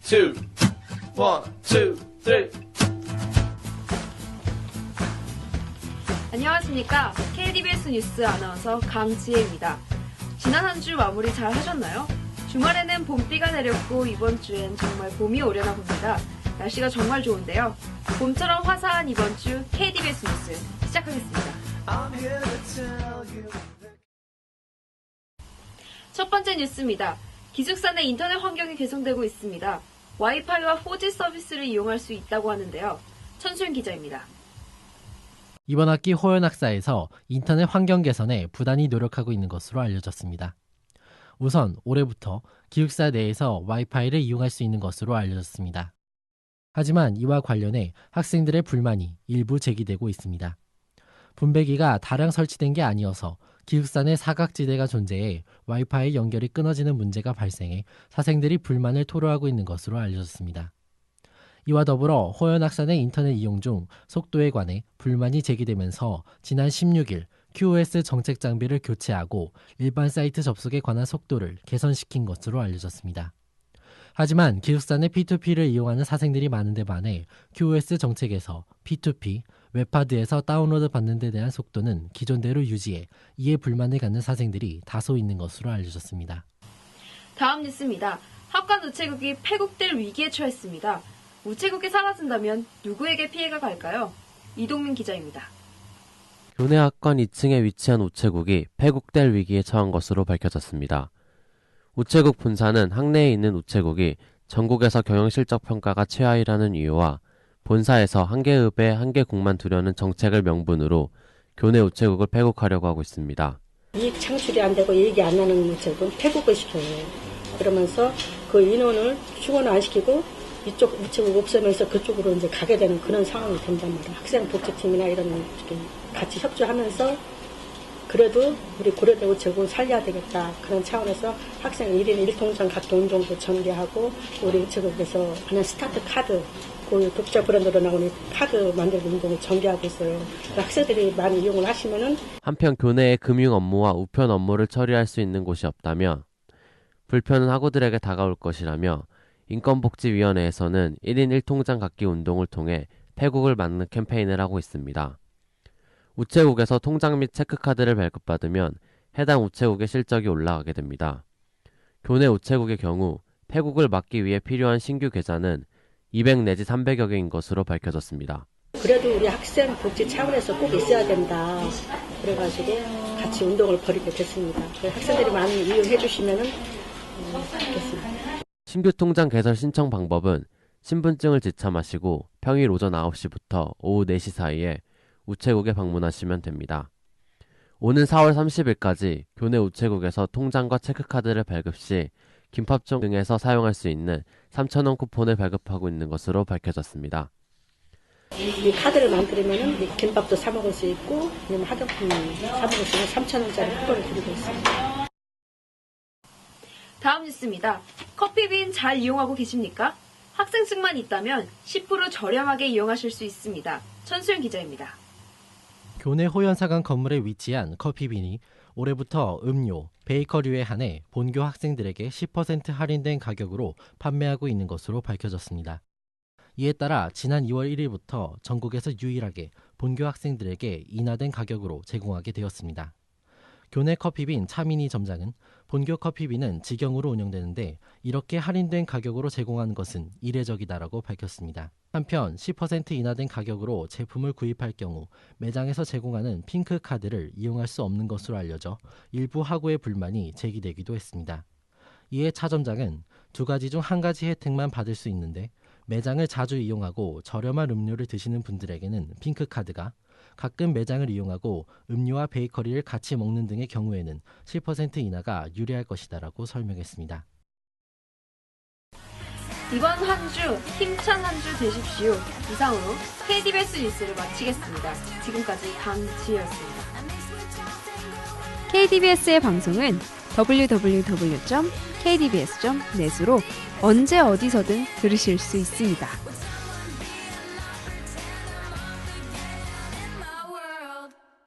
two, one, two, three. 안녕하십니까. KDBS 뉴스 아나운서 강지혜입니다. 지난 한 주 마무리 잘 하셨나요? 주말에는 봄비가 내렸고 이번 주엔 정말 봄이 오려나 봅니다. 날씨가 정말 좋은데요. 봄처럼 화사한 이번 주 KDBS 뉴스 시작하겠습니다. 첫 번째 뉴스입니다. 기숙사 내 인터넷 환경이 개선되고 있습니다. 와이파이와 4G 서비스를 이용할 수 있다고 하는데요. 천수연 기자입니다. 이번 학기 호연학사에서 인터넷 환경 개선에 부단히 노력하고 있는 것으로 알려졌습니다. 우선 올해부터 기숙사 내에서 와이파이를 이용할 수 있는 것으로 알려졌습니다. 하지만 이와 관련해 학생들의 불만이 일부 제기되고 있습니다. 분배기가 다량 설치된 게 아니어서 기숙사 내 사각지대가 존재해 와이파이 연결이 끊어지는 문제가 발생해 사생들이 불만을 토로하고 있는 것으로 알려졌습니다. 이와 더불어 호연학사 내 인터넷 이용 중 속도에 관해 불만이 제기되면서 지난 16일 QoS 정책 장비를 교체하고 일반 사이트 접속에 관한 속도를 개선시킨 것으로 알려졌습니다. 하지만 기숙사 내 P2P를 이용하는 사생들이 많은데 반해 QoS 정책에서 P2P, 웹하드에서 다운로드 받는 데 대한 속도는 기존대로 유지해 이에 불만을 갖는 사생들이 다소 있는 것으로 알려졌습니다. 다음 뉴스입니다. 학관 우체국이 폐국될 위기에 처했습니다. 우체국이 사라진다면 누구에게 피해가 갈까요? 이동민 기자입니다. 교내 학관 2층에 위치한 우체국이 폐국될 위기에 처한 것으로 밝혀졌습니다. 우체국 본사는 학내에 있는 우체국이 전국에서 경영실적 평가가 최하위라는 이유와 본사에서 한 개읍에 한 개국만 두려는 정책을 명분으로 교내 우체국을 폐국하려고 하고 있습니다. 이익 창출이 안 되고 이익이 안 나는 우체국은 폐국을 시켜요. 그러면서 그 인원을 휴원을 안 시키고 이쪽 우체국 없애면서 그쪽으로 이제 가게 되는 그런 상황이 된단 말이에요. 학생 복지팀이나 이런 쪽이 같이 협조하면서 그래도 우리 고려대 우체국을 살려야 되겠다. 그런 차원에서 학생 1인 1통장 각종 운동도 전개하고 우리 우체국에서 하는 스타트 카드, 그 독자 브랜드로 나오는 카드 만들고 운동을 전개하고 있어요. 학생들이 많이 이용을 하시면은 한편 교내의 금융 업무와 우편 업무를 처리할 수 있는 곳이 없다며 불편은 학우들에게 다가올 것이라며 인권복지위원회에서는 1인 1통장 갖기 운동을 통해 폐국을 막는 캠페인을 하고 있습니다. 우체국에서 통장 및 체크카드를 발급받으면 해당 우체국의 실적이 올라가게 됩니다. 교내 우체국의 경우 폐국을 막기 위해 필요한 신규 계좌는 200 내지 300여 개인 것으로 밝혀졌습니다. 그래도 우리 학생 복지 차원에서 꼭 있어야 된다. 그래가지고 같이 운동을 벌이게 됐습니다. 학생들이 많이 이용해 주시면 좋겠습니다. 신규 통장 개설 신청 방법은 신분증을 지참하시고 평일 오전 9시부터 오후 4시 사이에 우체국에 방문하시면 됩니다. 오는 4월 30일까지 교내 우체국에서 통장과 체크카드를 발급 시 김밥점 등에서 사용할 수 있는 3,000원 쿠폰을 발급하고 있는 것으로 밝혀졌습니다. 이 카드를 만들면 김밥도 사 먹을 수 있고 학용품 사 먹을 수 있는 3,000원짜리 쿠폰을 드리고 있습니다. 다음 뉴스입니다. 커피빈 잘 이용하고 계십니까? 학생증만 있다면 10% 저렴하게 이용하실 수 있습니다. 천수연 기자입니다. 교내 호연사관 건물에 위치한 커피빈이 올해부터 음료, 베이커리에 한해 본교 학생들에게 10% 할인된 가격으로 판매하고 있는 것으로 밝혀졌습니다. 이에 따라 지난 2월 1일부터 전국에서 유일하게 본교 학생들에게 인하된 가격으로 제공하게 되었습니다. 교내 커피빈 차미니 점장은 본교 커피빈은 직영으로 운영되는데 이렇게 할인된 가격으로 제공하는 것은 이례적이다라고 밝혔습니다. 한편 10% 인하된 가격으로 제품을 구입할 경우 매장에서 제공하는 핑크 카드를 이용할 수 없는 것으로 알려져 일부 학우의 불만이 제기되기도 했습니다. 이에 차 점장은 두 가지 중 한 가지 혜택만 받을 수 있는데 매장을 자주 이용하고 저렴한 음료를 드시는 분들에게는 핑크 카드가, 가끔 매장을 이용하고 음료와 베이커리를 같이 먹는 등의 경우에는 10% 인하가 유리할 것이다라고 설명했습니다. 이번 한 주 힘찬 한 주 되십시오. 이상으로 KDBS 뉴스를 마치겠습니다. 지금까지 강지혜였습니다. KDBS의 방송은 www.kdbs.net으로 언제 어디서든 들으실 수 있습니다.